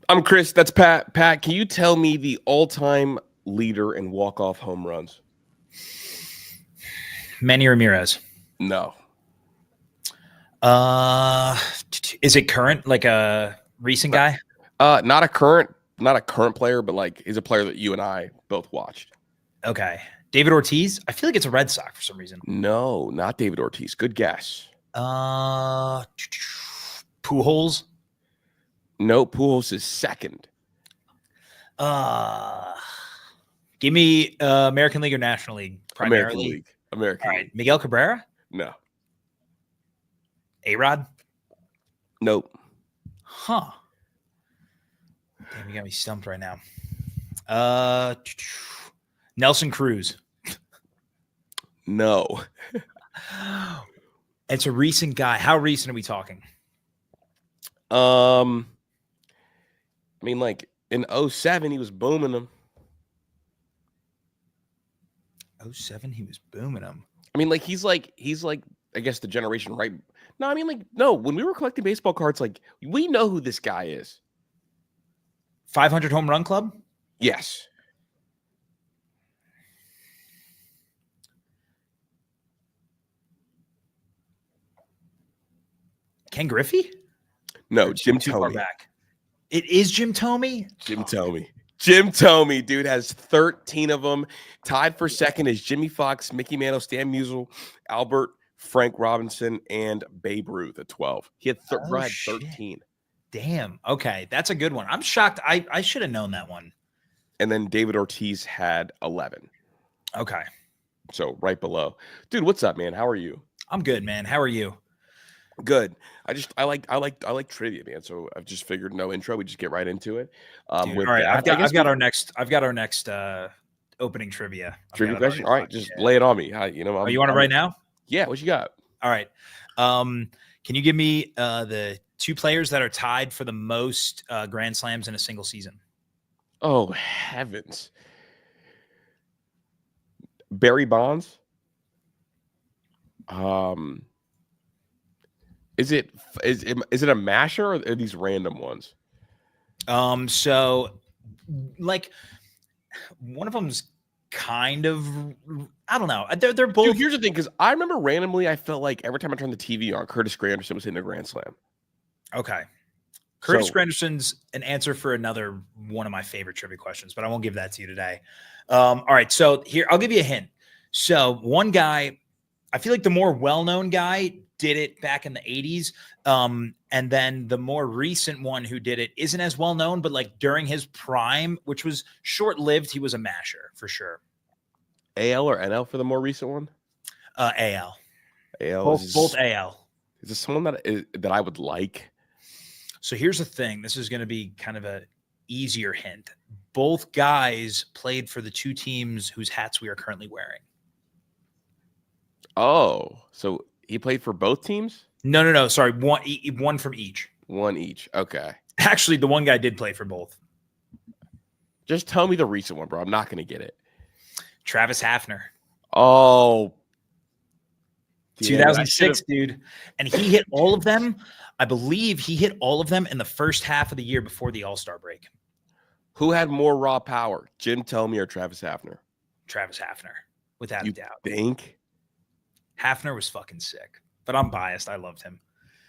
I'm Kris. That's Pat. Pat, can you tell me the all-time leader in walk-off home runs? Manny Ramirez. No. Is it current? Like a recent guy? Not a current player, but like he's a player that you and I both watched. Okay. David Ortiz? I feel like it's a Red Sox for some reason. No, not David Ortiz. Good guess. Pujols? No, Pujols is second. Give me American League or National League primarily. American All right. League. Miguel Cabrera? No. A-Rod? Nope. Huh. Damn, you got me stumped right now. Nelson Cruz. No. It's a recent guy. How recent are we talking? I mean, like in 07, he was booming them. 07, he was booming them. I mean, like he's like I guess the generation right. No, I mean like no. When we were collecting baseball cards, like we know who this guy is. 500 home run club? Yes. Ken Griffey? No, Jim Too far Thome. back. It is Jim Thome? Jim Thome. Jim Thome, dude, has 13 of them. Tied for second is Jimmy Fox, Mickey Mantle, Stan Musial, Albert, Frank Robinson, and Babe Ruth at 12. He had 13. Damn. Okay. That's a good one. I'm shocked. I should have known that one. And then David Ortiz had 11. Okay. So right below. Dude, what's up, man? How are you? I'm good, man. How are you? Good. I like trivia, man. So I've just figured no intro. We just get right into it. Dude, all right. I've got our next opening trivia. Trivia question. All right, just lay it on me. You want it right now? Yeah. What you got? All right. Can you give me the two players that are tied for the most Grand Slams in a single season? Oh heavens! Barry Bonds. Is it a masher or are these random ones? So like one of them's kind of, I don't know. They're both. Dude, here's the thing, because I remember randomly I felt like every time I turned the TV on, Curtis Granderson was hitting a grand slam. Okay. Curtis Granderson's an answer for another one of my favorite trivia questions, but I won't give that to you today. All right. So here, I'll give you a hint. So one guy, I feel like the more well-known guy did it back in the 80s. And then the more recent one who did it isn't as well-known, but like during his prime, which was short-lived, he was a masher for sure. AL or NL for the more recent one? AL. AL. Both AL. Is this someone that I would like? So here's the thing. This is going to be kind of a easier hint. Both guys played for the two teams whose hats we are currently wearing. Oh, so he played for both teams? No. Sorry, one from each. One each. Okay. Actually, the one guy did play for both. Just tell me the recent one, bro. I'm not going to get it. Travis Hafner. Oh. 2006, dude. And he hit all of them. I believe he hit all of them in the first half of the year before the All-Star break. Who had more raw power, Jim Thome or Travis Hafner? Travis Hafner, without a doubt. You think? Hafner was fucking sick, but I'm biased. I loved him.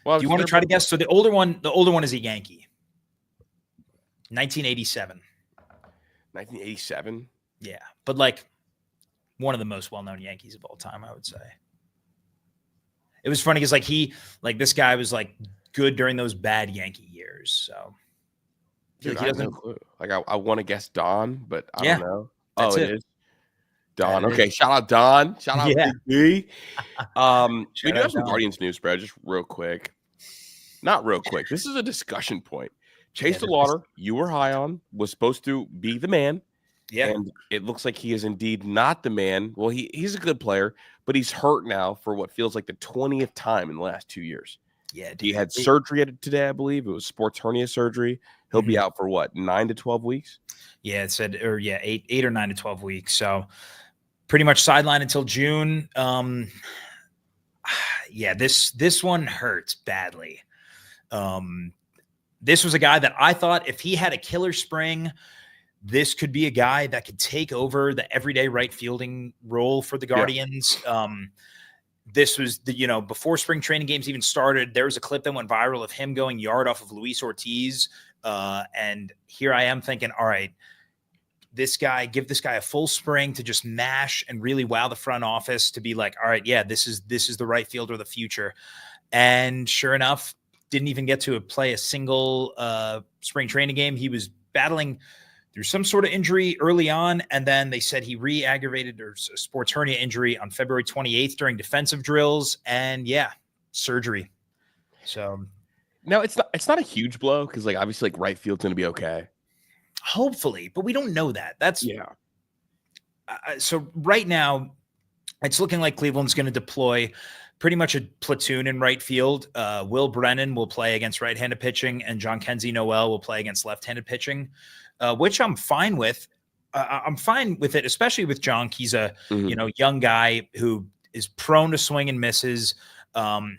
Well, do you want to try to guess? So the older one is a Yankee. 1987. 1987? Yeah, but like one of the most well-known Yankees of all time, I would say. It was funny because this guy was like good during those bad Yankee years. So, dude, I have no clue. Like I want to guess Don, but I don't know. That's it is Don. Okay, shout out Don. Shout out Big B. We do have some Guardians news, bro. Just real quick. Not real quick. This is a discussion point. Chase DeLauter, you were high on, was supposed to be the man. Yeah. And it looks like he is indeed not the man. Well, he's a good player, but he's hurt now for what feels like the 20th time in the last 2 years. Yeah. Dude. He had surgery today, I believe. It was sports hernia surgery. He'll be out for what, 9 to 12 weeks? Yeah, it said, 8 or 9 to 12 weeks. So pretty much sidelined until June. Yeah, this one hurts badly. this was a guy that I thought if he had a killer spring, this could be a guy that could take over the everyday right fielding role for the Guardians. This was before spring training games even started, there was a clip that went viral of him going yard off of Luis Ortiz. And here I am thinking, all right, give this guy a full spring to just mash and really wow the front office to be like, all right, yeah, this is the right fielder of the future. And sure enough, didn't even get to play a single spring training game. He was battling through some sort of injury early on, and then they said he re-aggravated a sports hernia injury on February 28th during defensive drills, and surgery. So now it's not a huge blow because obviously right field's going to be okay. Hopefully, but we don't know that. That's so right now, it's looking like Cleveland's going to deploy pretty much a platoon in right field. Will Brennan will play against right-handed pitching, and John Kenzie Noel will play against left-handed pitching, which I'm fine with. I'm fine with it, especially with John. He's a young guy who is prone to swing and misses.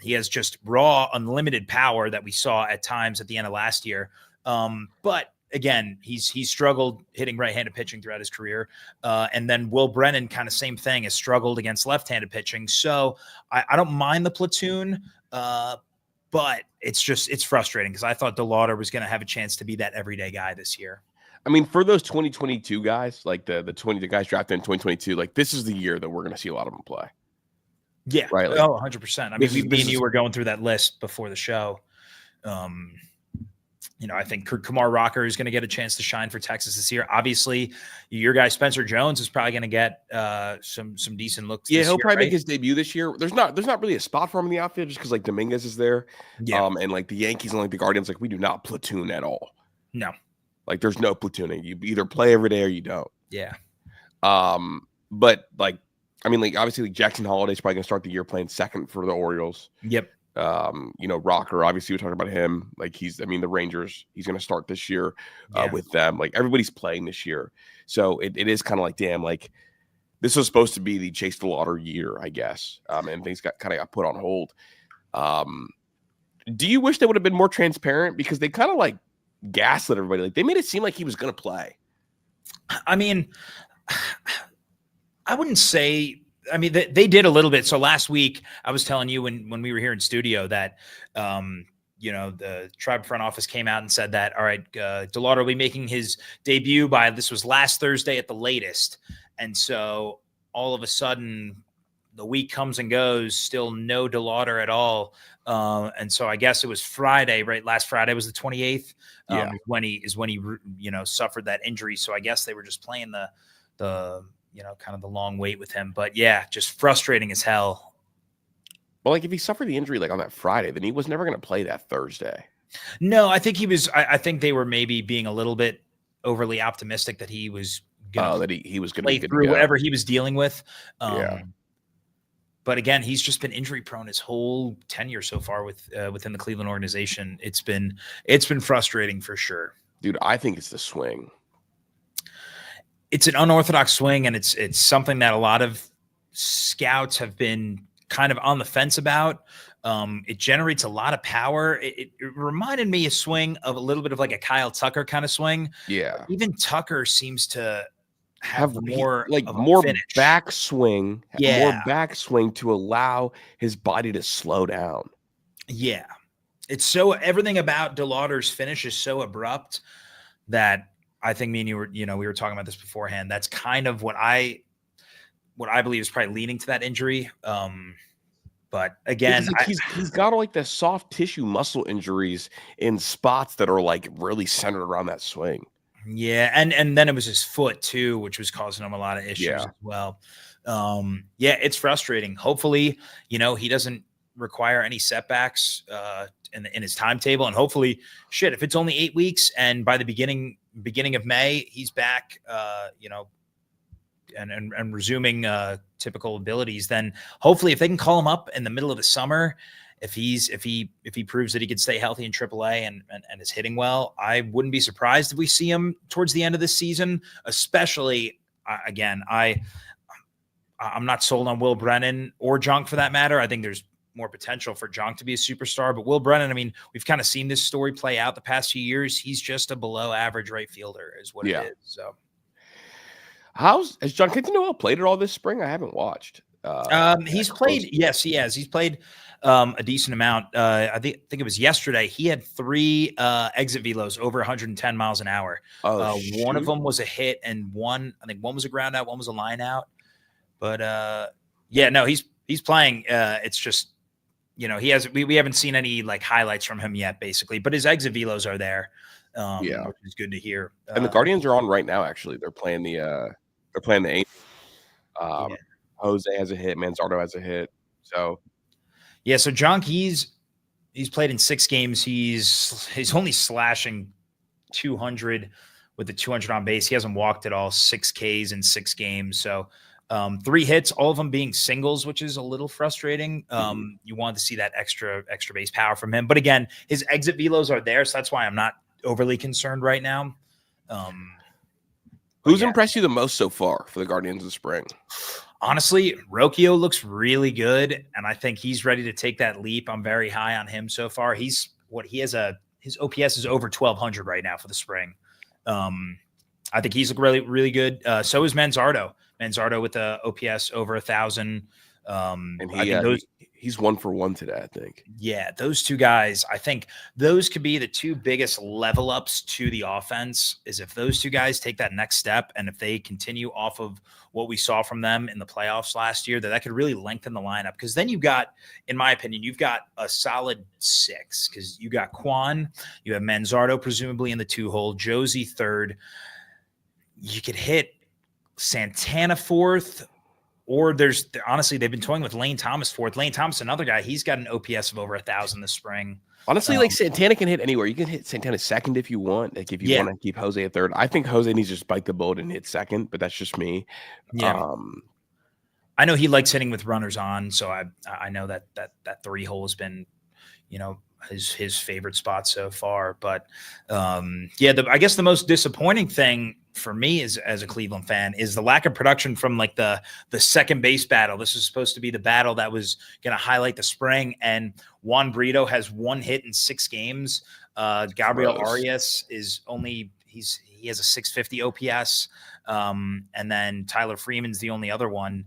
He has just raw, unlimited power that we saw at times at the end of last year. But again, he's struggled hitting right-handed pitching throughout his career. And then Will Brennan, kind of same thing, has struggled against left-handed pitching. So I don't mind the platoon, but it's frustrating because I thought DeLauder was going to have a chance to be that everyday guy this year. I mean, for those 2022 guys, the guys drafted in 2022, this is the year that we're going to see a lot of them play. Yeah. Right. 100%. I mean, me and you were going through that list before the show. I think Kumar Rocker is going to get a chance to shine for Texas this year. Obviously, your guy Spencer Jones is probably going to get some decent looks. Yeah, he'll probably make his debut this year. There's not really a spot for him in the outfield just because Dominguez is there. Yeah. And the Yankees and the Guardians, we do not platoon at all. No. There's no platooning. You either play every day or you don't. Yeah. But obviously Jackson Holliday's probably going to start the year playing second for the Orioles. Yep. Rocker, obviously we're talking about him. The Rangers, he's going to start this year with them. Everybody's playing this year. So it is kind of damn, this was supposed to be the Chase DeLauder year, I guess. And things got put on hold. Do you wish they would have been more transparent? Because they kind of gaslit everybody. They made it seem like he was going to play. I mean, I wouldn't say. I mean, they did a little bit. So last week, I was telling you when we were here in studio that, the Tribe front office came out and said that, all right, DeLauder will be making his debut this was last Thursday at the latest. And so all of a sudden, the week comes and goes, still no DeLauder at all. And so I guess it was Friday, right? Last Friday was the 28th, when he suffered that injury. So I guess they were just playing the kind of the long wait with him. But yeah, just frustrating as hell. Well, if he suffered the injury on that Friday, then he was never going to play that Thursday. No, I think he was. I think they were maybe being a little bit overly optimistic that he was going that he was going to play through whatever he was dealing with. But again, he's just been injury prone his whole tenure so far within the Cleveland organization. It's been frustrating for sure. Dude, I think it's the swing. It's an unorthodox swing, and it's something that a lot of scouts have been kind of on the fence about. It generates a lot of power. It reminded me a swing of a little bit of a Kyle Tucker kind of swing. Yeah. Even Tucker seems to have more backswing, more backswing to allow his body to slow down. Yeah. It's so everything about DeLauder's finish is so abrupt that I think me and you were, we were talking about this beforehand. That's kind of what I believe is probably leading to that injury. But again, he's got all the soft tissue muscle injuries in spots that are really centered around that swing. Yeah. And then it was his foot too, which was causing him a lot of issues as well. It's frustrating. Hopefully, he doesn't require any setbacks in his timetable. And hopefully, if it's only 8 weeks and by the beginning of May, he's back, and resuming typical abilities, then hopefully if they can call him up in the middle of the summer, if he proves that he could stay healthy in AAA and is hitting well, I wouldn't be surprised if we see him towards the end of this season. Especially, again, I'm not sold on Will Brennan or Junk for that matter. I think there's more potential for Jonk to be a superstar. But Will Brennan, I mean, we've kind of seen this story play out the past few years. He's just a below average right fielder is what it is. So has Giancarlo Noel played at all this spring? I haven't watched. He's played. Yes, he has. He's played a decent amount. I think it was yesterday. He had 3 exit velos over 110 miles an hour. One of them was a hit, and one was a ground out, one was a line out. But yeah, no, he's playing. It's just, you know, we haven't seen any like highlights from him yet, basically. But his exit velos are there. Which is good to hear. And the Guardians are on right now. Actually, they're playing the Angels. Jose has a hit. Manzardo has a hit. So, yeah. So Jonk, he's played in 6 games. He's only slashing 200 with the 200 on base. He hasn't walked at all. 6 Ks in 6 games. So 3 hits, all of them being singles, which is a little frustrating. You wanted to see that extra base power from him. But again, his exit velos are there. So that's why I'm not overly concerned right now. Who's impressed you the most so far for the Guardians of Spring? Honestly, Rocchio looks really good, and I think he's ready to take that leap. I'm very high on him so far. His OPS is over 1,200 right now for the spring. I think he's really, really good. So is Manzardo. Manzardo with the OPS over 1,000. And he's 1 for 1 today, I think. Yeah, those 2 guys, I think those could be the 2 biggest level ups to the offense, is if those 2 guys take that next step, and if they continue off of what we saw from them in the playoffs last year, that could really lengthen the lineup. Because then you've got, in my opinion, you've got a solid 6, because you got Quan, you have Manzardo presumably in the 2-hole, Josie 3rd. You could hit Santana 4th. Or honestly, they've been toying with Lane Thomas 4th. Lane Thomas, another guy, he's got an OPS of over 1,000 this spring. Honestly, like Santana can hit anywhere. You can hit Santana 2nd if you want. Like if you want to keep Jose a 3rd. I think Jose needs to just bite the bullet and hit 2nd, but that's just me. Yeah. I know he likes hitting with runners on, so I know that 3-hole has been, you know, his favorite spot so far. But I guess the most disappointing thing for me as a Cleveland fan is the lack of production from like the second base battle. This is supposed to be the battle that was going to highlight the spring, and Juan Brito has 1 hit in 6 games. Gabriel Arias he has a 650 OPS. And then Tyler Freeman's the only other one.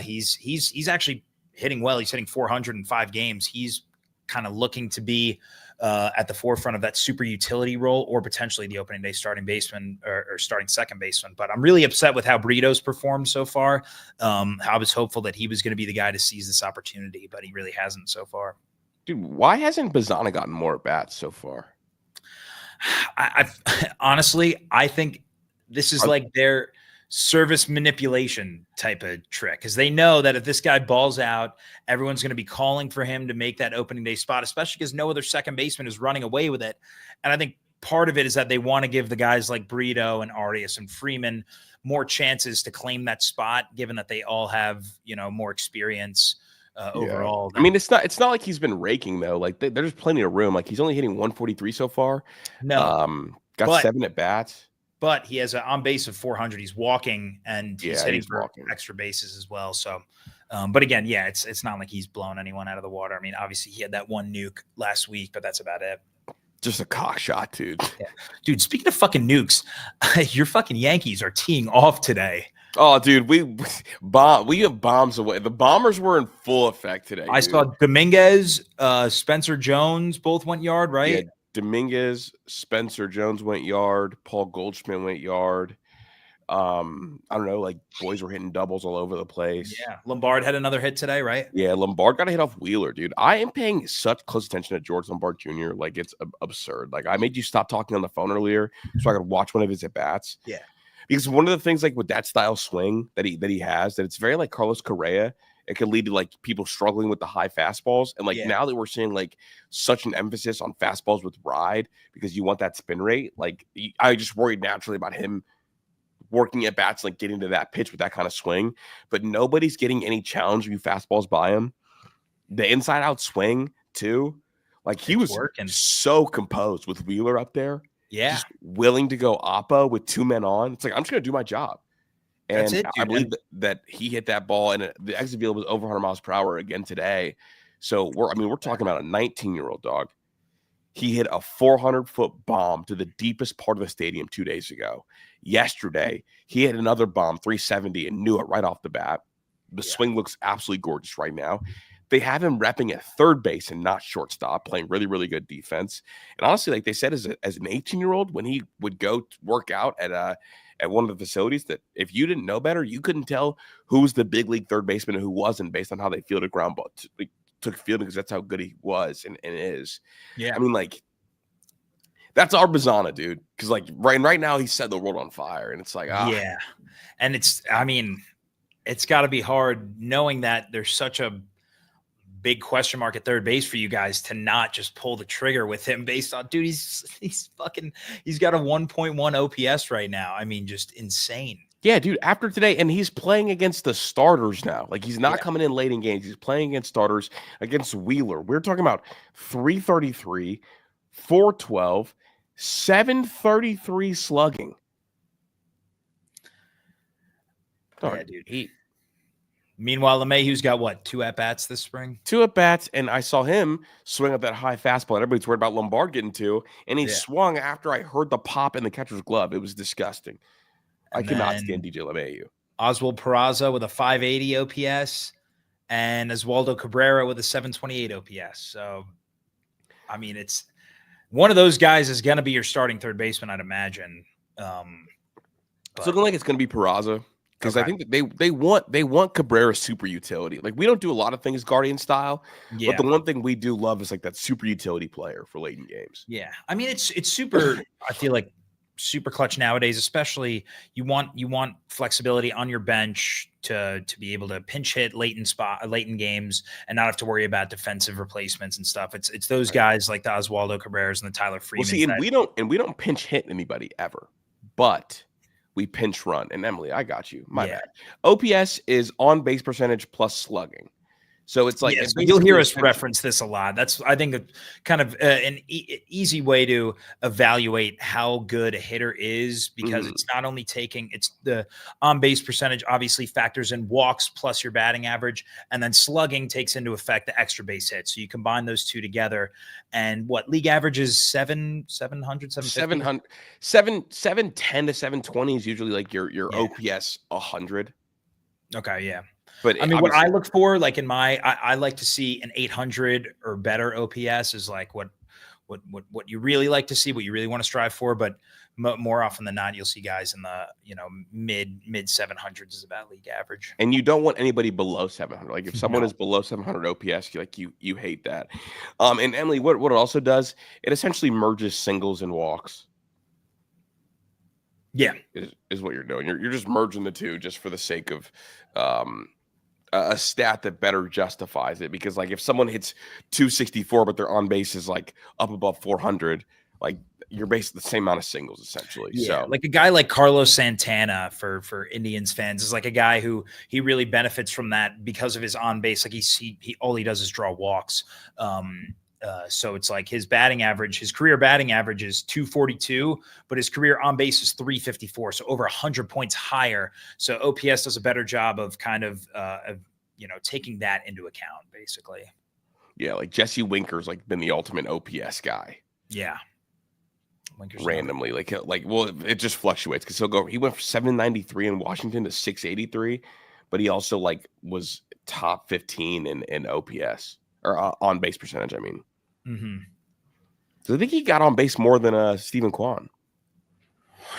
He's actually hitting well. He's hitting 400 in 5 games. He's kind of looking to be at the forefront of that super utility role, or potentially the opening day starting baseman or starting second baseman. But I'm really upset with how Brito's performed so far. I was hopeful that he was going to be the guy to seize this opportunity, but he really hasn't so far. Dude, why hasn't Bazzana gotten more at bats so far? Honestly, I think this is like their service manipulation type of trick, because they know that if this guy balls out, everyone's going to be calling for him to make that opening day spot, especially because no other second baseman is running away with it. And I think part of it is that they want to give the guys like Brito and Arias and Freeman more chances to claim that spot, given that they all have, you know, more experience overall. I mean, it's not like he's been raking though. Like there's plenty of room. Like he's only hitting 143 so far. No, got 7 at bats. But he has an on base of 400. He's walking, and he's hitting for extra bases as well. So, but again, it's not like he's blown anyone out of the water. I mean, obviously he had that 1 nuke last week, but that's about it. Just a cock shot, dude. Yeah. Dude, speaking of fucking nukes, your fucking Yankees are teeing off today. Oh, dude, we have bombs away. The bombers were in full effect today. I saw Dominguez, Spencer Jones both went yard, right? Yeah. Dominguez, Spencer Jones went yard. Paul Goldschmidt went yard. I don't know, like boys were hitting doubles all over the place. Yeah, Lombard had another hit today, right? Yeah, Lombard got a hit off Wheeler, dude. I am paying such close attention to George Lombard Jr. Like it's absurd. Like I made you stop talking on the phone earlier so I could watch one of his at bats. Yeah, because one of the things like with that style swing that he has, that it's very like Carlos Correa. It could lead to like people struggling with the high fastballs. And like now that we're seeing like such an emphasis on fastballs with ride because you want that spin rate, like I just worried naturally about him working at bats, like getting to that pitch with that kind of swing. But nobody's getting any challenge view fastballs by him. The inside out swing too. Like he was working so composed with Wheeler up there. Yeah. Just willing to go oppo with 2 men on. It's like, I'm just going to do my job. And that's it, dude. I believe that he hit that ball, and the exit velo was over 100 miles per hour again today. So we're talking about a 19-year-old dog. He hit a 400-foot bomb to the deepest part of the stadium 2 days ago. Yesterday, he hit another bomb, 370, and knew it right off the bat. The swing looks absolutely gorgeous right now. They have him repping at third base and not shortstop, playing really, really good defense. And honestly, like they said, as an 18-year-old, when he would go work out at one of the facilities, that if you didn't know better, you couldn't tell who was the big league third baseman and who wasn't based on how they fielded ground ball. Took fielding because that's how good he was and is. Yeah. I mean, like, that's our Bazana, dude. Because like right now he's set the world on fire. And it's like, yeah. And it's got to be hard knowing that there's such a big question mark at third base for you guys to not just pull the trigger with him based on, dude, he's got a 1.1 OPS right now. I mean, just insane. Yeah, dude, after today, and he's playing against the starters now. Like, he's not coming in late in games. He's playing against starters, against Wheeler. We're talking about 333, 412, 733 slugging. Yeah, dude. Meanwhile, LeMahieu's got what, 2 at-bats this spring? 2 at-bats, and I saw him swing up that high fastball. Everybody's worried about Lombard getting to, and he swung after I heard the pop in the catcher's glove. It was disgusting. I cannot stand DJ LeMahieu. Oswald Peraza with a 580 OPS and Oswaldo Cabrera with a 728 OPS. So, I mean, it's one of those guys is going to be your starting third baseman, I'd imagine. It's looking like it's going to be Peraza because I think that they want Cabrera's super utility. Like, we don't do a lot of things Guardian style, but the one thing we do love is like that super utility player for late in games. Yeah, I mean, it's super. I feel like super clutch nowadays, especially you want flexibility on your bench to be able to pinch hit late in games and not have to worry about defensive replacements and stuff. It's those guys like the Oswaldo Cabreras and the Tyler Freeman. Well, see, and we don't pinch hit anybody ever, but we pinch run. And Emily, I got you. My bad. OPS is on base percentage plus slugging. So it's like you'll hear us reference this a lot. That's, I think, a kind of an easy way to evaluate how good a hitter is, because it's not only it's the on base percentage obviously factors in walks plus your batting average, and then slugging takes into effect the extra base hits. So you combine those two together, and what league average is 710 to 720 is usually like your OPS 100. Okay, yeah. But I mean, what I look for, like I like to see an 800 or better OPS is like what you really like to see, what you really want to strive for. But more often than not, you'll see guys in the mid 700s is about league average. And you don't want anybody below 700. Like if someone is below 700 OPS, you hate that. And Emily, what it also does, it essentially merges singles and walks. Yeah, is what you're doing. You're just merging the two just for the sake of a stat that better justifies it. Because like if someone hits 264 but their on base is like up above 400, like you're basically the same amount of singles essentially. Yeah, so like a guy like Carlos Santana for Indians fans is like a guy who he really benefits from that because of his on base. Like he all he does is draw walks. So it's like his career batting average is 242, but his career on base is 354. So over 100 points higher. So OPS does a better job of kind of taking that into account basically. Yeah. Like Jesse Winker's like been the ultimate OPS guy. Yeah. Winker's randomly well, it just fluctuates because he went from 793 in Washington to 683, but he also like was top 15 in OPS or on base percentage. I mean, So I think he got on base more than Stephen Kwan.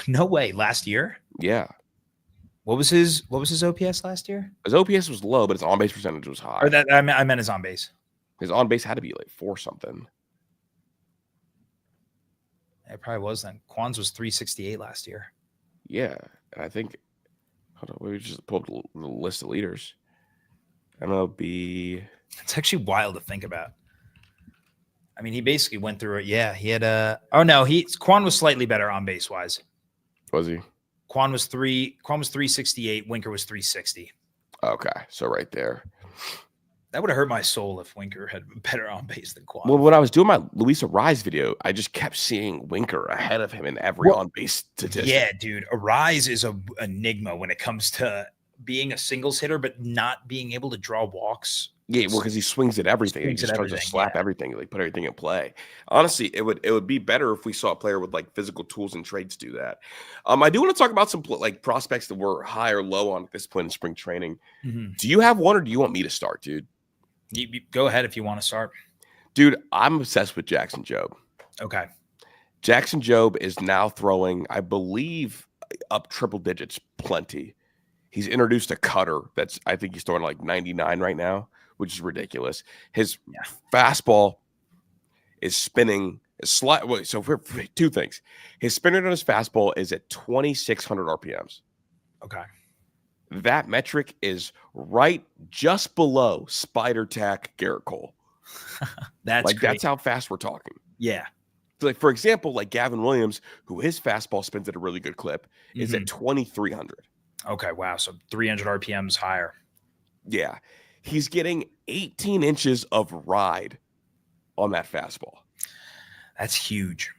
No way. Last year? Yeah. What was his OPS last year? His OPS was low, but his on base percentage was high. Or I meant his on base. His on base had to be like 4 something. It probably was then. Kwan's was 368 last year. Yeah, and I think. Hold on, we just pulled the list of leaders. MLB. It's actually wild to think about. I mean, he basically went through it. Yeah, he had Kwan was slightly better on base wise. Was he? Kwan was 368. Winker was 360. Okay, so right there. That would have hurt my soul if Winker had better on base than Kwan. Well, when I was doing my Luis Arise video, I just kept seeing Winker ahead of him in every on base statistic. Yeah, dude, Arise is an enigma when it comes to being a singles hitter, but not being able to draw walks Yeah, well, because he swings at everything. He just starts to slap everything, like put everything in play. Honestly, it would be better if we saw a player with like physical tools and traits do that. I do want to talk about some like prospects that were high or low on at this point in spring training. Do you have one, or do you want me to start, dude? You go ahead if you want to start. Dude, I'm obsessed with Jackson Jobe. Okay. Jackson Jobe is now throwing, I believe, up triple digits plenty. He's introduced a cutter that's, I think he's throwing like 99 right now, which is ridiculous. His fastball is spinning. So for two things. His spin rate on his fastball is at 2,600 RPMs. Okay. That metric is right just below Spider Tack Garrett Cole. That's great. That's how fast we're talking. Yeah. So like, for example, like Gavin Williams, who his fastball spins at a really good clip, is at 2,300. Okay, wow. So 300 RPMs higher. Yeah. He's getting 18 inches of ride on that fastball. That's huge.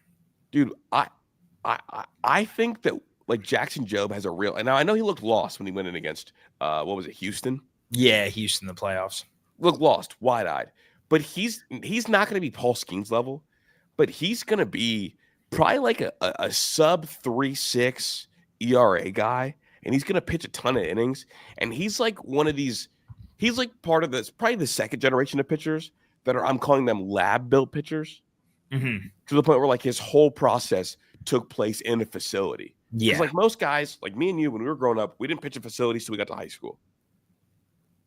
Dude, I think that like Jackson Jobe has a real, and now I know he looked lost when he went in against what was it, Houston? Yeah, Houston, the playoffs. Looked lost, wide-eyed. But he's not going to be Paul Skeens level, but he's going to be probably like a sub 3.6 ERA guy. And he's going to pitch a ton of innings. And he's like one of these, he's like part of this, probably the second generation of pitchers that are, I'm calling them lab-built pitchers. To the point where like his whole process took place in a facility. Yeah. Because like most guys, like me and you, when we were growing up, we didn't pitch in facilities till we got to high school.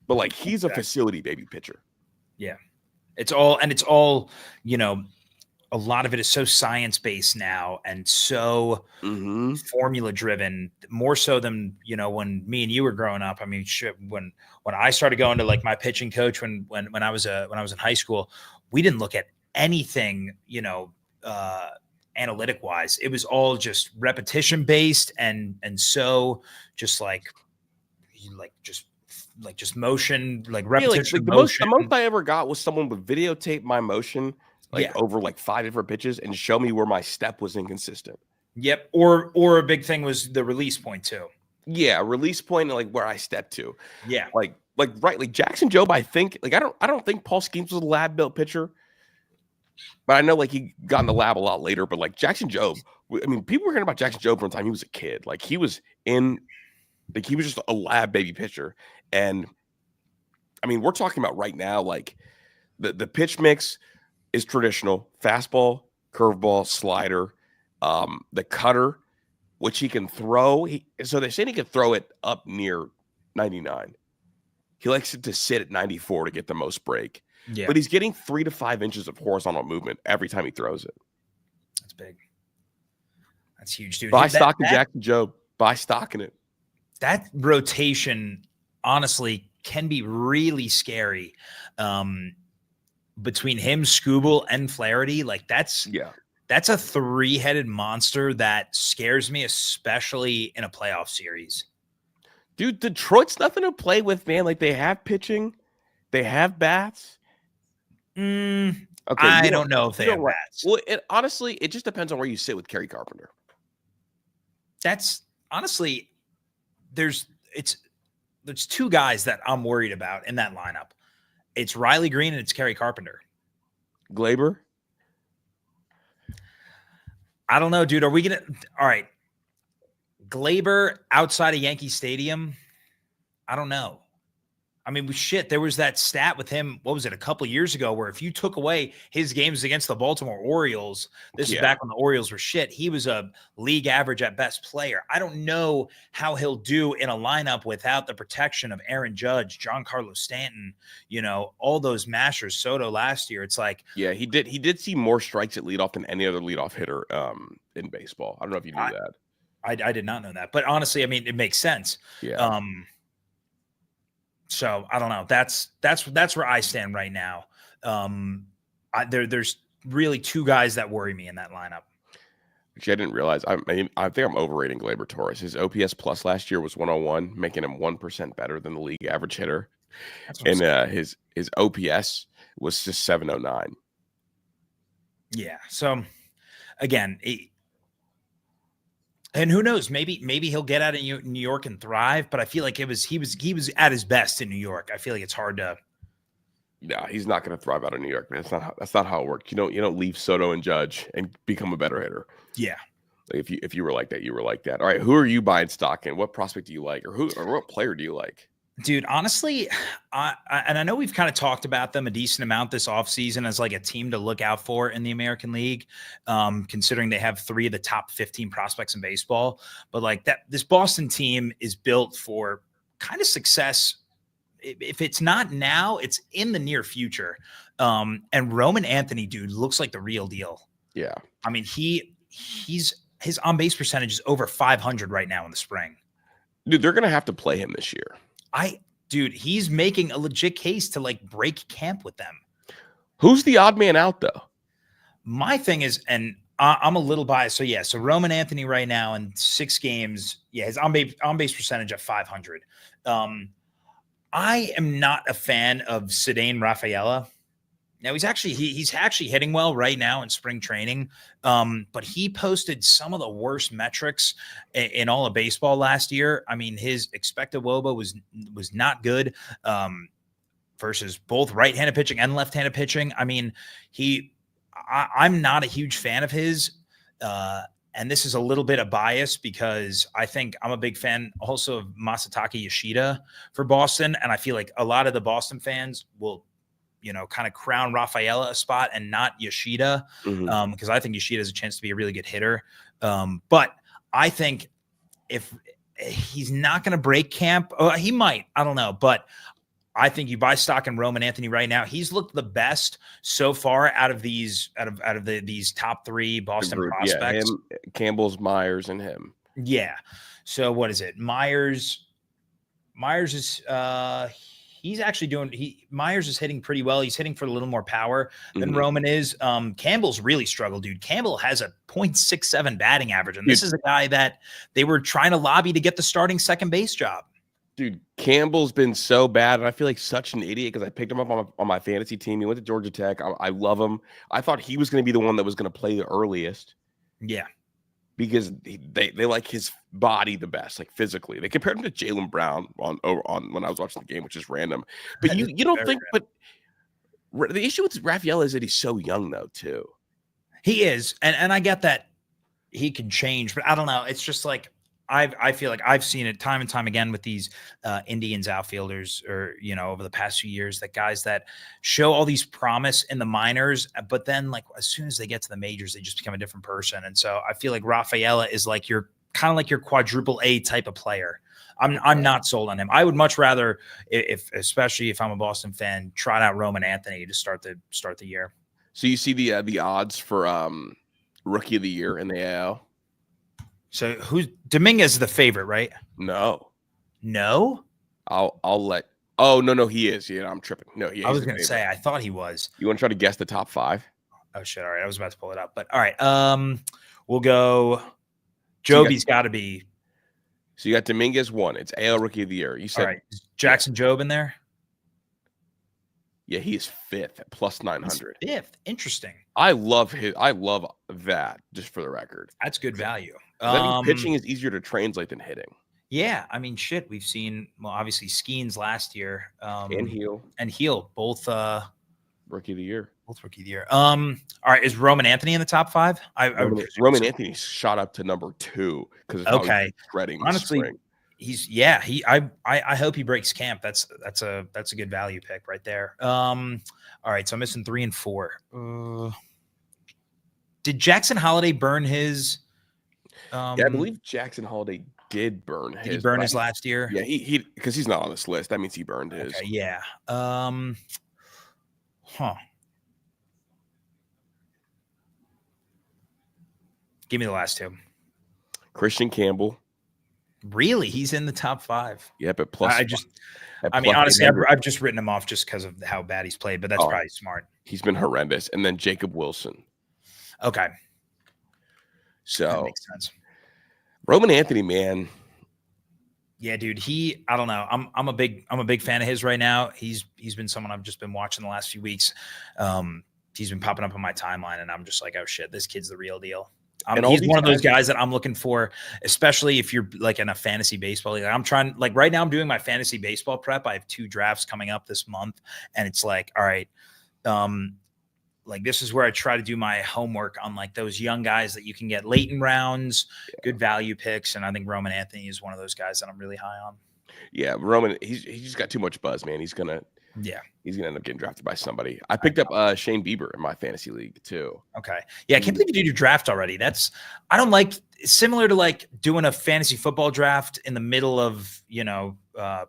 But like he's a facility baby pitcher. Yeah. It's all, you know, a lot of it is so science-based now and so formula-driven, more so than, you know, when me and you were growing up. I mean, when I started going to like my pitching coach when I was in high school, we didn't look at anything, you know, analytic-wise. It was all just repetition-based and so just just motion, like repetition. The most I ever got was someone would videotape my motion over like 5 different pitches and show me where my step was inconsistent. Yep. Or a big thing was the release point too. Yeah, release point and like where I stepped to. Yeah. Like Jackson Jobe, I think like I don't think Paul Skeens was a lab built pitcher. But I know like he got in the lab a lot later. But like Jackson Jobe, I mean, people were hearing about Jackson Jobe from the time he was a kid. Like he was just a lab baby pitcher. And I mean, we're talking about right now, like the pitch mix is traditional: fastball, curveball, slider, the cutter, which he can throw. So they're saying he can throw it up near 99. He likes it to sit at 94 to get the most break. Yeah. But he's getting 3 to 5 inches of horizontal movement every time he throws it. That's big. That's huge, dude. Buy stock in Jackson Jobe. Buy stock in it. That rotation, honestly, can be really scary. Between him, Skubal, and Flaherty, like that's a 3-headed monster that scares me, especially in a playoff series. Dude, Detroit's nothing to play with, man. Like they have pitching, they have bats. Okay, I don't know if they have bats. Well, honestly, it just depends on where you sit with Kerry Carpenter. That's honestly, there's 2 guys that I'm worried about in that lineup. It's Riley Green and it's Kerry Carpenter. Glaber? I don't know, dude. Are we gonna? All right, Glaber outside of Yankee Stadium. I don't know. I mean, there was that stat with him, what was it, a couple of years ago, where if you took away his games against the Baltimore Orioles, this is back when the Orioles were shit, he was a league average at best player. I don't know how he'll do in a lineup without the protection of Aaron Judge, Giancarlo Stanton, you know, all those mashers, Soto last year. It's like, yeah, he did see more strikes at leadoff than any other leadoff hitter in baseball. I don't know if you knew that. I did not know that, but honestly, I mean, it makes sense. Yeah. So I don't know. That's where I stand right now. There's really 2 guys that worry me in that lineup. Which I didn't realize. I think I'm overrating Glaber Torres. His OPS plus last year was 101, making him 1% better than the league average hitter. And his OPS was just 709. Yeah. So again, and who knows? Maybe he'll get out of New York and thrive. But I feel like he was at his best in New York. I feel like it's hard to No, he's not going to thrive out of New York, man. That's not how it works. You don't leave Soto and Judge and become a better hitter. Yeah. Like if you were like that, you were like that. All right, who are you buying stock in? What prospect do you like, or what player do you like? Dude, honestly, I know we've kind of talked about them a decent amount this offseason as like a team to look out for in the American League, considering they have 3 of the top 15 prospects in baseball. But like this Boston team is built for kind of success. If it's not now, it's in the near future. And Roman Anthony, dude, looks like the real deal. Yeah. I mean, his on-base percentage is over 500 right now in the spring. Dude, they're going to have to play him this year. Dude, he's making a legit case to like break camp with them. Who's the odd man out though? My thing is, and I'm a little biased. So yeah, so Roman Anthony right now in 6 games, his on-base percentage at 500. I am not a fan of Cedane Rafaela. Now he's actually hitting well right now in spring training, but he posted some of the worst metrics in all of baseball last year. I mean, his expected WOBA was not good versus both right-handed pitching and left-handed pitching. I mean, I'm not a huge fan of his, and this is a little bit of bias because I think I'm a big fan also of Masataka Yoshida for Boston, and I feel like a lot of the Boston fans will kind of crown Rafaela a spot and not Yoshida, because I think Yoshida has a chance to be a really good hitter. But I think if he's not going to break camp, he might, I don't know. But I think you buy stock in Roman Anthony right now. He's looked the best so far out of these top 3 Boston prospects. Yeah, him, Campbell's, Myers, and him. Yeah. So what is it? Myers is he's actually Myers is hitting pretty well. He's hitting for a little more power than Roman is. Campbell's really struggled, dude. Campbell has a .67 batting average, and this is a guy that they were trying to lobby to get the starting second base job. Dude, Campbell's been so bad, and I feel like such an idiot because I picked him up on my fantasy team. He went to Georgia Tech. I love him. I thought he was going to be the one that was going to play the earliest. Yeah. Because they like his body the best, like physically. They compared him to Jaylen Brown on when I was watching the game, which is random. But you don't think, but the issue with Rafael is that he's so young though, too. He is, and I get that he can change, but I don't know. It's just like I feel like I've seen it time and time again with these Indians outfielders, or over the past few years, that guys that show all these promise in the minors, but then like as soon as they get to the majors, they just become a different person. And so I feel like Rafaela is like your quadruple A type of player. I'm not sold on him. I would much rather, especially if I'm a Boston fan, trot out Roman Anthony to start the year. So you see the odds for rookie of the year in the AL. So Dominguez is the favorite, right? No. I'll let. Oh no, he is. Yeah, I'm tripping. No, he is. I was gonna say I thought he was. You want to try to guess the top 5? Oh shit! All right, I was about to pull it up, but all right. We'll go. Joby's got to be. So you got Dominguez 1. It's AL Rookie of the Year. You said. All right. Is Jackson Jobe in there? Yeah, he is 5th at plus 900. He's 5th. Interesting. I love that. Just for the record, that's good value. Pitching is easier to translate than hitting. Yeah, I mean, shit. We've seen obviously Skeens last year, and Heel both Rookie of the Year. Both Rookie of the Year. All right, is Roman Anthony in the top 5? Roman Anthony shot up to number 2 because okay. Shredding. Honestly, I hope he breaks camp. That's a good value pick right there. All right, so I'm missing 3 and 4. Did Jackson Holiday burn his? Yeah, I believe Jackson Holiday did burn his. Did he burn his last year? Yeah, he because he's not on this list. That means he burned his. Okay, yeah. Give me the last 2. Christian Campbell. Really? He's in the top 5. Yeah, but plus honestly, I've just written him off just because of how bad he's played, but that's probably smart. He's been horrendous. And then Jacob Wilson. Okay. So that makes sense. Roman Anthony, man. Yeah, dude. I don't know. I'm a big fan of his right now. He's been someone I've just been watching the last few weeks. He's been popping up on my timeline, and I'm just like, oh shit, this kid's the real deal. He's one of those guys that I'm looking for, especially if you're like in a fantasy baseball league. I'm trying, like right now I'm doing my fantasy baseball prep. I have 2 drafts coming up this month, and it's like, all right, like this is where I try to do my homework on like those young guys that you can get late in rounds, good value picks. And I think Roman Anthony is one of those guys that I'm really high on. Yeah, Roman, he's just got too much buzz, man. He's gonna end up getting drafted by somebody. I picked up Shane Bieber in my fantasy league too. Okay. Yeah, I can't believe you did your draft already. I don't like, similar to like doing a fantasy football draft in the middle of,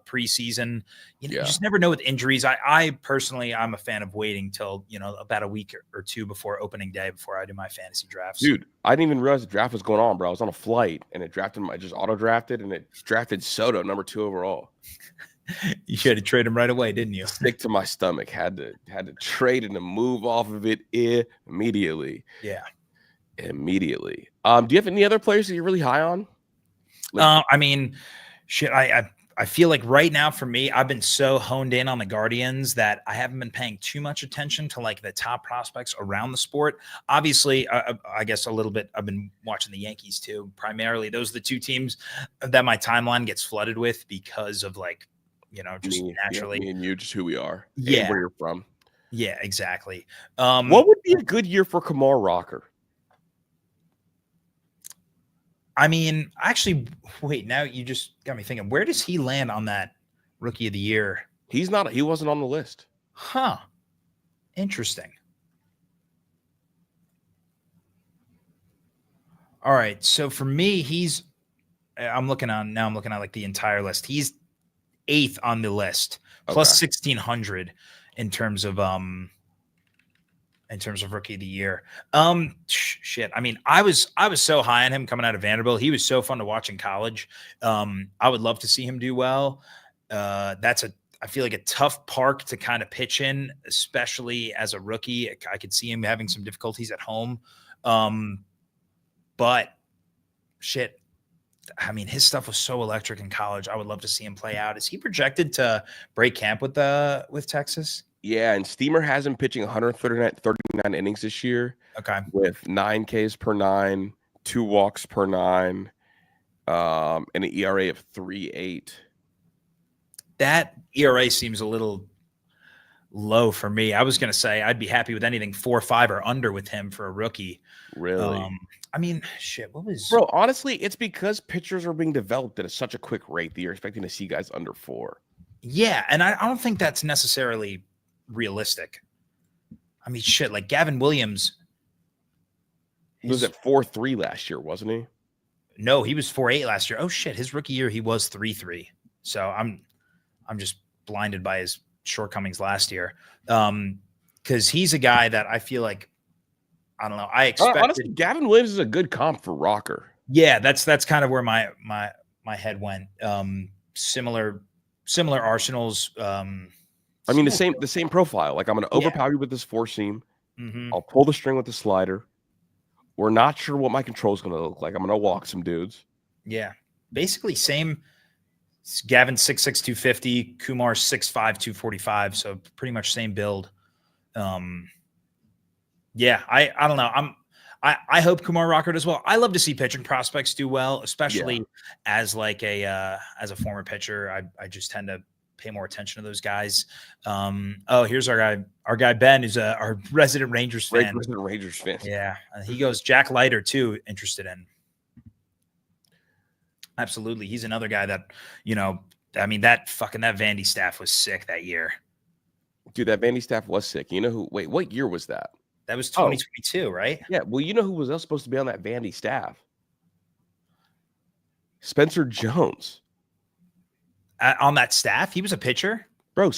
preseason. You just never know with injuries. I personally, I'm a fan of waiting till, about a week or 2 before opening day before I do my fantasy drafts. Dude, I didn't even realize the draft was going on, bro. I was on a flight and it drafted I just auto drafted and it drafted Soto number 2 overall. You should have traded him right away, didn't you? Sick to my stomach. Had to trade and to move off of it immediately. Yeah. Immediately. Do you have any other players that you're really high on? I mean, shit, I feel like right now for me, I've been so honed in on the Guardians that I haven't been paying too much attention to like the top prospects around the sport. Obviously, I guess a little bit, I've been watching the Yankees too. Primarily, those are the 2 teams that my timeline gets flooded with because of like, just naturally. Me and you, just who we are. Yeah. And where you're from. Yeah, exactly. What would be a good year for Kumar Rocker? I mean, actually, wait, now you just got me thinking, where does he land on that rookie of the year? He wasn't on the list. Huh. Interesting. All right. So for me, I'm looking at like the entire list. He's 8th on the list, plus 1,600 in terms of rookie of the year. Shit. I mean, I was so high on him coming out of Vanderbilt. He was so fun to watch in college. I would love to see him do well. I feel like a tough park to kind of pitch in, especially as a rookie. I could see him having some difficulties at home. But shit, I mean, his stuff was so electric in college. I would love to see him play out. Is he projected to break camp with Texas? Yeah, and Steamer has him pitching 139 innings this year. Okay. With 9 Ks per 9, 2 walks per 9, and an ERA of 3.8. That ERA seems a little low for me. I was going to say I'd be happy with anything 4.5 or under with him for a rookie. Really? I mean, shit, what was... Bro, honestly, it's because pitchers are being developed at such a quick rate that you're expecting to see guys under 4. Yeah, and I don't think that's necessarily realistic. I mean, shit, like Gavin Williams. He was at 4.3 last year, wasn't he? No, he was 4.8 last year. Oh, shit, his rookie year, he was 3.3. So I'm just blinded by his shortcomings last year. Because he's a guy that I feel like, I don't know. I expect honestly, Gavin Williams is a good comp for Rocker. Yeah, that's kind of where my head went. Similar arsenals. I mean, the same profile. Like I'm going to overpower you with this 4-seam. Mm-hmm. I'll pull the string with the slider. We're not sure what my control is going to look like. I'm going to walk some dudes. Yeah, basically same. Gavin 6'6", 250. Kumar 6'5", 245. So pretty much same build. Yeah, I don't know. I hope Kumar Rocker does well. I love to see pitching prospects do well, especially as like as a former pitcher. I just tend to pay more attention to those guys. Here's our guy Ben, who's our resident Rangers fan. Resident Rangers fan. Yeah, he goes Jack Leiter too. Interested in. Absolutely, he's another guy that I mean that Vandy staff was sick that year. Dude, that Vandy staff was sick. You know who? Wait, what year was that? That was 2022, right? Yeah. Well, you know who was else supposed to be on that Vandy staff? Spencer Jones. On that staff, he was a pitcher. Bro,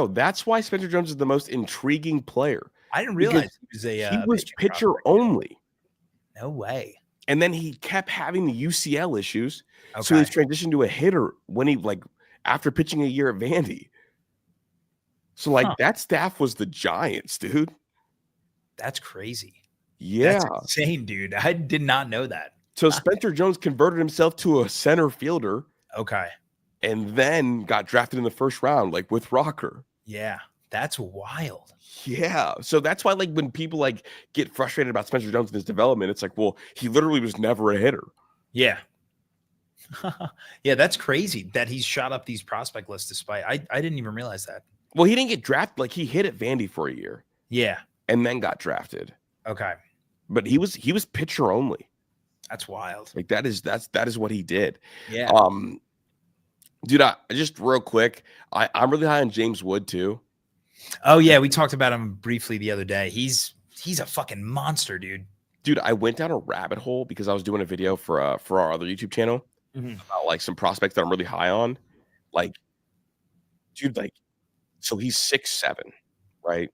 that's why Spencer Jones is the most intriguing player. I didn't realize he was pitcher only. No way. And then he kept having the UCL issues, so he's transitioned to a hitter when he after pitching a year at Vandy. So that staff was the Giants, dude. That's crazy. Yeah. That's insane, dude. I did not know that. So Spencer Jones converted himself to a center fielder. Okay. And then got drafted in the first round, with Rocker. Yeah. That's wild. Yeah. So that's why, like, when people like get frustrated about Spencer Jones and his development, it's like, well, he literally was never a hitter. Yeah. Yeah, that's crazy that he's shot up these prospect lists despite I didn't even realize that. Well, he didn't get drafted. Like, he hit at Vandy for a year. Yeah. And then got drafted. Okay. But he was pitcher only. That's wild. Like, that is what he did. Yeah. Dude, just real quick, I'm really high on James Wood too. Oh yeah, we talked about him briefly the other day. He's a fucking monster, dude. Dude, I went down a rabbit hole because I was doing a video for our other YouTube channel about like some prospects that I'm really high on. Like, dude, like, so he's 6'7", right?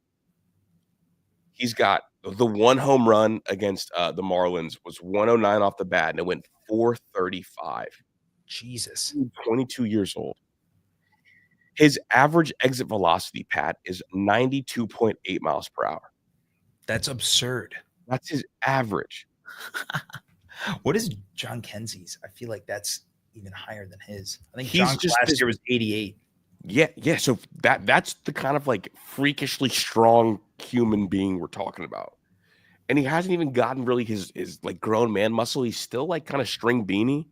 He's got the one home run against the Marlins was 109 off the bat, and it went 435. Jesus. 22 years old. His average exit velocity, Pat, is 92.8 miles per hour. That's absurd. That's his average. What is John Kenzie's? I feel like that's even higher than his. I think John's last year was 88. Yeah. So that's the kind of like freakishly strong human being we're talking about. And he hasn't even gotten really his like grown man muscle. He's still like kind of string beanie.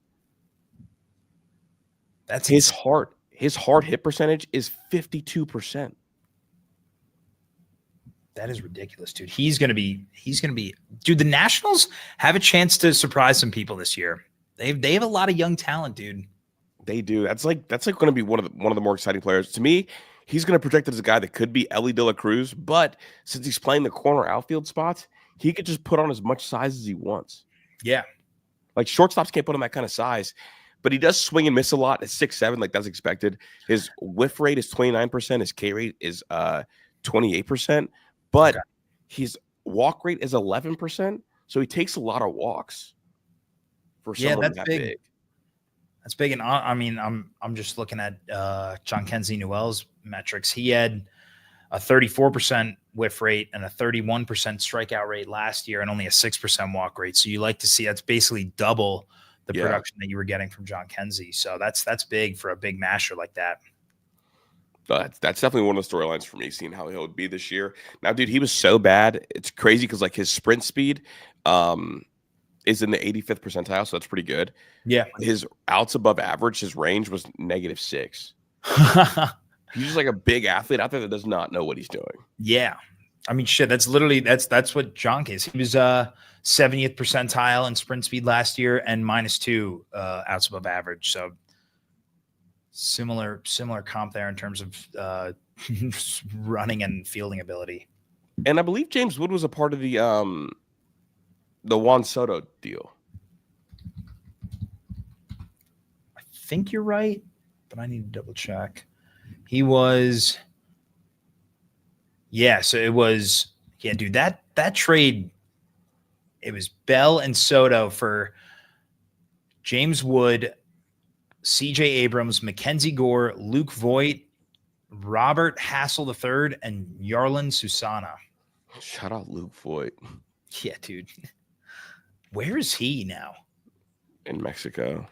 That's his heart. His hard hit percentage is 52%. That is ridiculous, dude. He's gonna be dude. The Nationals have a chance to surprise some people this year. They have a lot of young talent, dude. They do. That's like going to be one of the more exciting players to me. He's going to project as a guy that could be Ellie De La Cruz, but since he's playing the corner outfield spots, he could just put on as much size as he wants. Yeah, like shortstops can't put on that kind of size, but he does swing and miss a lot at 6'7", like that's expected. His whiff rate is 29%. His K rate is 28%, but his walk rate is 11%. So he takes a lot of walks. For someone that big. That's big. And I mean, I'm just looking at John Kenzie Newell's metrics. He had a 34% whiff rate and a 31% strikeout rate last year and only a 6% walk rate. So you like to see that's basically double the production that you were getting from John Kenzie. So that's big for a big masher like that. That's definitely one of the storylines for me, seeing how he'll be this year. Now, dude, he was so bad. It's crazy because like his sprint speed is in the 85th percentile, so that's pretty good. Yeah. His outs above average, his range was -6. He's just like a big athlete out there that does not know what he's doing. Yeah. I mean, shit, that's literally that's what John is. He was 70th percentile in sprint speed last year and -2 outs above average. So similar comp there in terms of running and fielding ability. And I believe James Wood was a part of the Juan Soto deal. I think you're right, but I need to double check. He was, so it was, dude, that trade, it was Bell and Soto for James Wood, CJ Abrams, Mackenzie Gore, Luke Voigt, Robert Hassel III, and Yarlin Susana. Shout out Luke Voigt. Yeah, dude. Where is he now? In Mexico.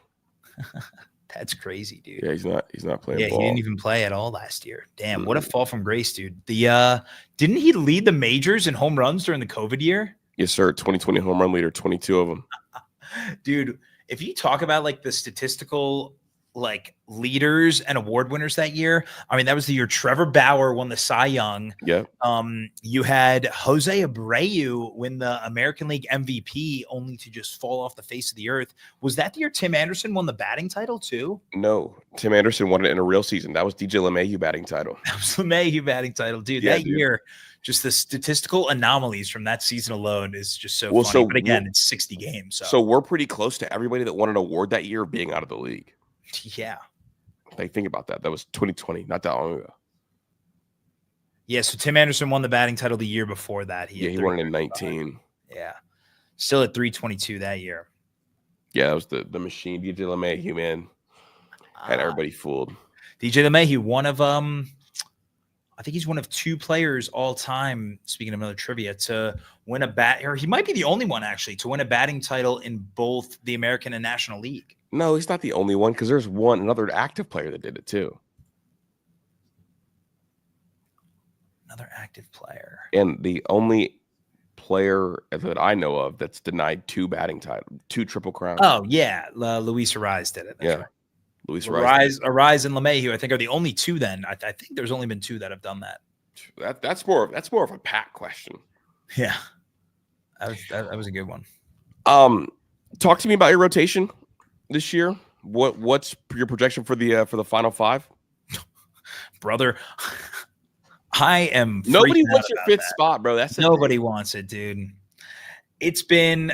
That's crazy, dude. Yeah, he's not playing ball. He didn't even play at all last year. Damn, what a fall from grace, dude. The didn't he lead the majors in home runs during the COVID year? Yes, sir. 2020 home run leader, 22 of them. Dude, if you talk about like the statistical like leaders and award winners that year, I mean, that was the year Trevor Bauer won the Cy Young. Yeah. You had Jose Abreu win the American League MVP only to just fall off the face of the earth. Was that the year Tim Anderson won the batting title too? No, Tim Anderson won it in a real season. That was DJ LeMahieu batting title. That was LeMahieu batting title, dude. Yeah, that year, just the statistical anomalies from that season alone is just so funny. But again, it's 60 games. So we're pretty close to everybody that won an award that year being out of the league. Yeah. Like, think about that. That was 2020, not that long ago. Yeah, so Tim Anderson won the batting title the year before that. He won it in 19. Yeah. Still at 322 that year. Yeah, that was the machine. DJ LeMahieu, man. Had everybody fooled. DJ LeMahieu, one of I think he's one of 2 players all time, speaking of another trivia, to win or he might be the only one actually to win a batting title in both the American and National League. No, he's not the only one because there's another active player that did it too. Another active player. And the only player that I know of that's denied 2 batting titles, 2 Triple Crowns. Oh, yeah. Luis Ariz did it. That's right. Luis Ariz and LeMahieu, I think, are the only 2 then. I think there's only been 2 that have done that. That's more of a Pat question. Yeah. That was a good one. Talk to me about your rotation this year. What's your projection for the final 5? Brother, I am. Nobody wants your 5th spot, bro. Nobody wants it, dude. It's been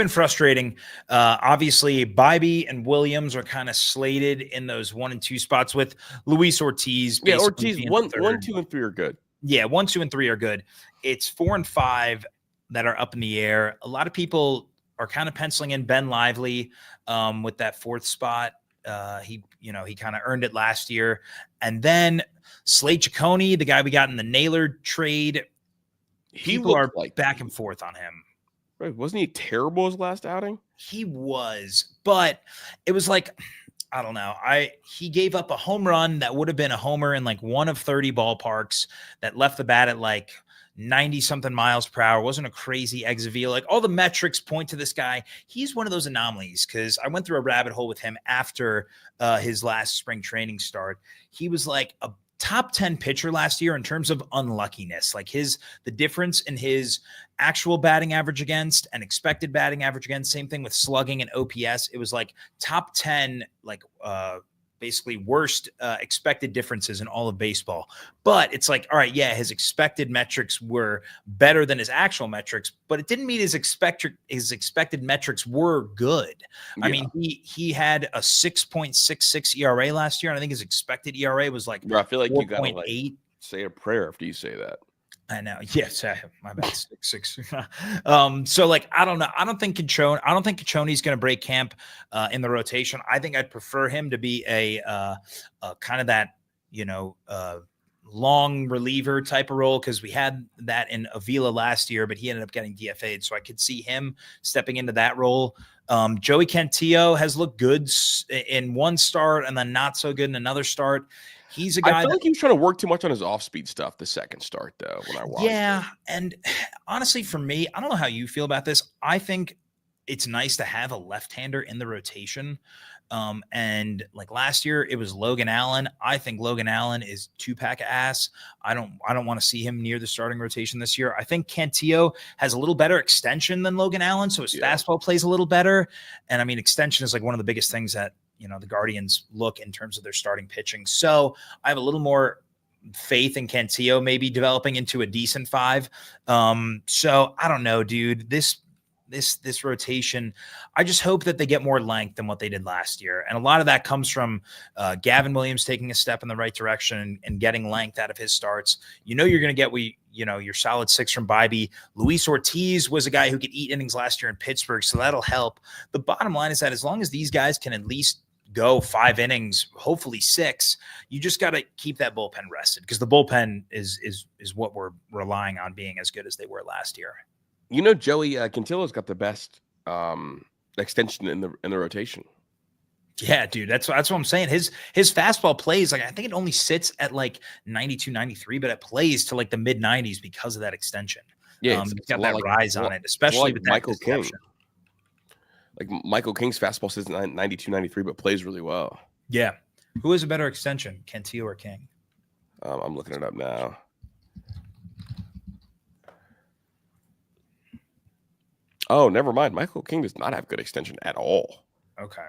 frustrating. Obviously, Bibee and Williams are kind of slated in those 1 and 2 spots with Luis Ortiz. Yeah, Ortiz 1, 2, and 3 are good. Yeah, 1, 2, and 3 are good. It's 4 and 5 that are up in the air. A lot of people are kind of penciling in Ben Lively with that 4th spot. He kind of earned it last year. And then Slade Ciccone, the guy we got in the Naylor trade, people are like back and forth on him. Right. Wasn't he terrible his last outing? He was, but it was like, I don't know. He gave up a home run that would have been a homer in like 1 of 30 ballparks that left the bat at like 90 something miles per hour. Wasn't a crazy exit velo. Like all the metrics point to this guy. He's one of those anomalies because I went through a rabbit hole with him after his last spring training start. He was like a top 10 pitcher last year in terms of unluckiness. Like the difference in his actual batting average against and expected batting average against, same thing with slugging and OPS. It was like top 10, like basically worst expected differences in all of baseball. But it's like, all right, yeah, his expected metrics were better than his actual metrics, but it didn't mean his expected metrics were good. Yeah. I mean, he had a 6.66 ERA last year, and I think his expected ERA was like, bro, I feel like you gotta like say a prayer after you say that. I know. Yes, my bad. 6. So like, I don't know. I don't think Ciccone's going to break camp in the rotation. I think I'd prefer him to be a kind of that, long reliever type of role, because we had that in Avila last year, but he ended up getting DFA'd. So I could see him stepping into that role. Joey Cantillo has looked good in 1 start and then not so good in another start. He's a guy. I feel like he was trying to work too much on his off-speed stuff the second start, though, when I watched. Yeah, and honestly, for me, I don't know how you feel about this. I think it's nice to have a left-hander in the rotation. And like last year, it was Logan Allen. I think Logan Allen is 2-pack ass. I don't want to see him near the starting rotation this year. I think Cantillo has a little better extension than Logan Allen, so his fastball plays a little better. And I mean, extension is like one of the biggest things that the Guardians look in terms of their starting pitching. So I have a little more faith in Cantillo maybe developing into a decent 5. So I don't know, dude. This rotation, I just hope that they get more length than what they did last year. And a lot of that comes from Gavin Williams taking a step in the right direction and getting length out of his starts. You're going to get your solid 6 from Bibee. Luis Ortiz was a guy who could eat innings last year in Pittsburgh, so that'll help. The bottom line is that as long as these guys can at least go 5 innings, hopefully 6, you just got to keep that bullpen rested, because the bullpen is what we're relying on being as good as they were last year. Joey Cantillo's got the best extension in the rotation. Yeah, dude, that's what I'm saying. His fastball plays like, I think it only sits at like 92, 93, but it plays to like the mid 90s because of that extension. Yeah, it's got that rise on it, especially with Michael King. Like Michael King's fastball sits at 92, 93, but plays really well. Yeah. Who has a better extension, Cantillo or King? I'm looking it up now. Oh, never mind. Michael King does not have good extension at all. Okay.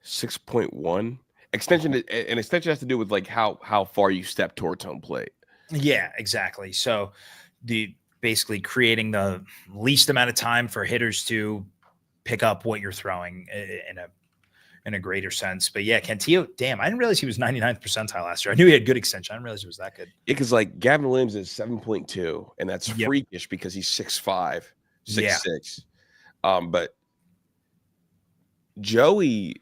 6.1. Extension has to do with like how far you step towards home plate. Yeah, exactly. So basically creating the least amount of time for hitters to pick up what you're throwing in a greater sense. But yeah, Cantillo, damn, I didn't realize he was 99th percentile last year. I knew he had good extension. I didn't realize he was that good. Yeah, because like Gavin Williams is 7.2, and that's freakish because he's 6'5", 6'6". But Joey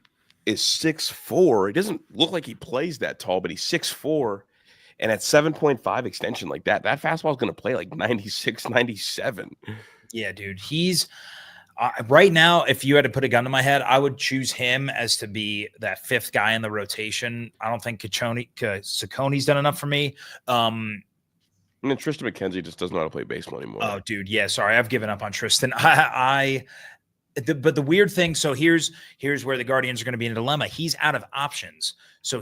is 6'4". He doesn't look like he plays that tall, but he's 6'4", and at 7.5 extension like that fastball is going to play like 96, 97. Yeah, dude. Right now, if you had to put a gun to my head, I would choose him as to be that fifth guy in the rotation. I don't think Sacconi's done enough for me. And then Tristan McKenzie just doesn't know how to play baseball anymore. Oh, dude, yeah. Sorry, I've given up on Tristan. But the weird thing. So here's where the Guardians are going to be in a dilemma. He's out of options, so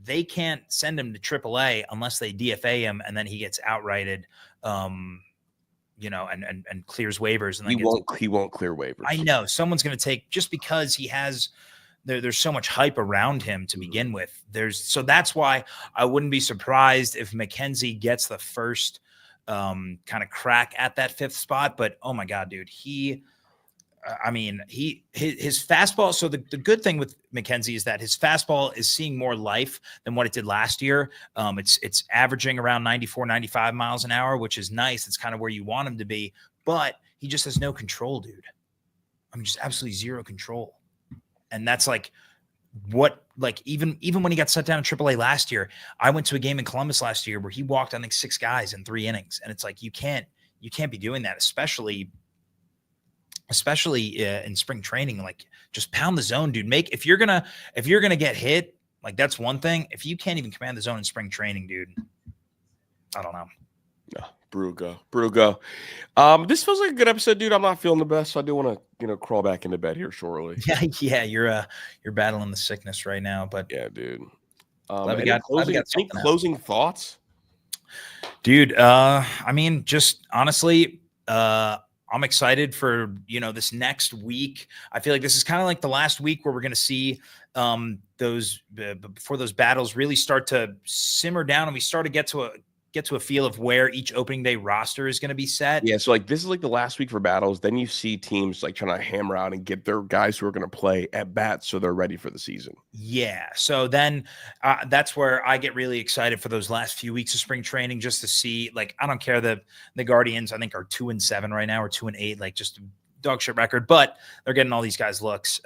they can't send him to AAA unless they DFA him, and then he gets outrighted. And clears waivers, and then he won't clear waivers. I know someone's going to take, just because he has there's so much hype around him to begin with. So that's why I wouldn't be surprised if McKenzie gets the first kind of crack at that fifth spot. But oh my God, dude, his fastball. So the good thing with McKenzie is that his fastball is seeing more life than what it did last year. It's averaging around 94, 95 miles an hour, which is nice. It's kind of where you want him to be, but he just has no control, dude. I mean, just absolutely zero control. And that's even when he got set down in AAA last year, I went to a game in Columbus last year where he walked, I think, 6 guys in 3 innings. And it's like, you can't be doing that, especially in spring training. Like, just pound the zone, dude. If you're gonna get hit, like, that's one thing. If you can't even command the zone in spring training, dude, I don't know. No, Brugo. This feels like a good episode, dude. I'm not feeling the best, so I do want to, crawl back into bed here shortly. Yeah, you're battling the sickness right now, but yeah, dude. Any closing thoughts, dude? Just honestly, I'm excited for, this next week. I feel like this is kind of like the last week where we're going to see before those battles really start to simmer down, and we start to get to a feel of where each opening day roster is going to be set. Yeah, so this is like the last week for battles. Then you see teams like trying to hammer out and get their guys who are going to play at bats so they're ready for the season. Yeah, so then that's where I get really excited for those last few weeks of spring training, just to see, like, I don't care, the Guardians, I think, are 2-7 right now, or 2-8, like, just dog shit record, but they're getting all these guys looks.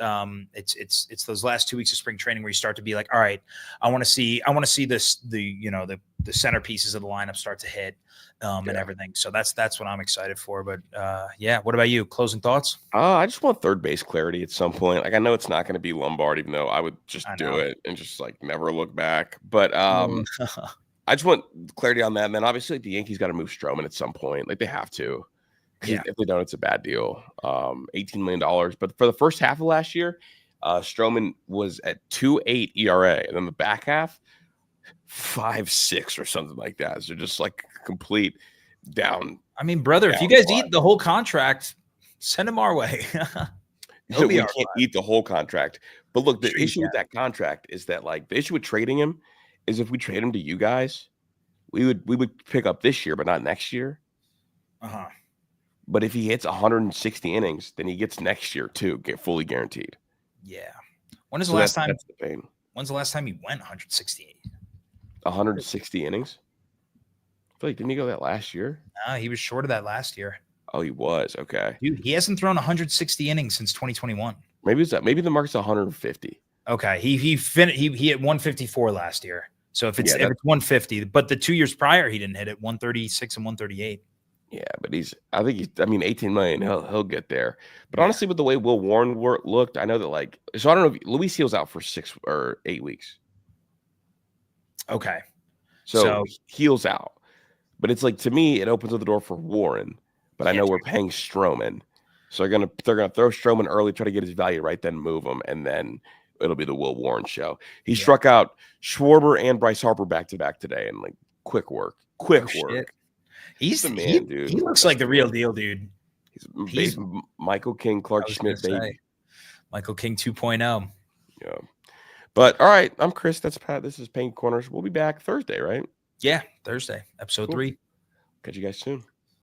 It's those last 2 weeks of spring training where you start to be like, all right, I want to see this, the centerpieces of the lineup start to hit and everything. So that's what I'm excited for. But what about you? Closing thoughts? I just want third base clarity at some point. Like, I know it's not going to be Lombard, even though I would just do it and just like never look back. But I just want clarity on that. And then obviously the Yankees got to move Stroman at some point. Like, they have to. Yeah. If they don't, it's a bad deal. $18 million. But for the first half of last year, Stroman was at 2.8 ERA, and then the back half, 5.6 or something like that. So just like complete down. I mean, brother, if you guys eat the whole contract, send him our way. So we can't eat the whole contract. But look, the issue with that contract is that, like, the issue with trading him is if we trade him to you guys, we would pick up this year, but not next year. But if he hits 160 innings, then he gets next year too, get fully guaranteed. Yeah. When's the last time he went 168? 160 innings? I feel like, didn't he go that last year? No, he was short of that last year. Oh, he was. Okay. Dude, he hasn't thrown 160 innings since 2021. Maybe the mark's 150. Okay. He hit 154 last year. So if it's 150, but the 2 years prior he didn't hit it, 136 and 138. Yeah, but 18 million, he'll get there. But honestly, with the way Will Warren looked, I know that, so I don't know if Luis Seal's out for 6 or 8 weeks. Okay. So Heal's out. But it's like, to me, it opens up the door for Warren. But I know we're paying Stroman. So they're gonna throw Stroman early, try to get his value right, then move him, and then it'll be the Will Warren show. He struck out Schwarber and Bryce Harper back to back today, and quick work. Shit. He's the man, dude. He looks like the real deal, dude. He's Michael King, Clark Schmidt, baby. Michael King 2.0. Yeah. But all right, I'm Kris. That's Pat. This is Paintin Korners. We'll be back Thursday, right? Yeah, Thursday, episode 3. Catch you guys soon.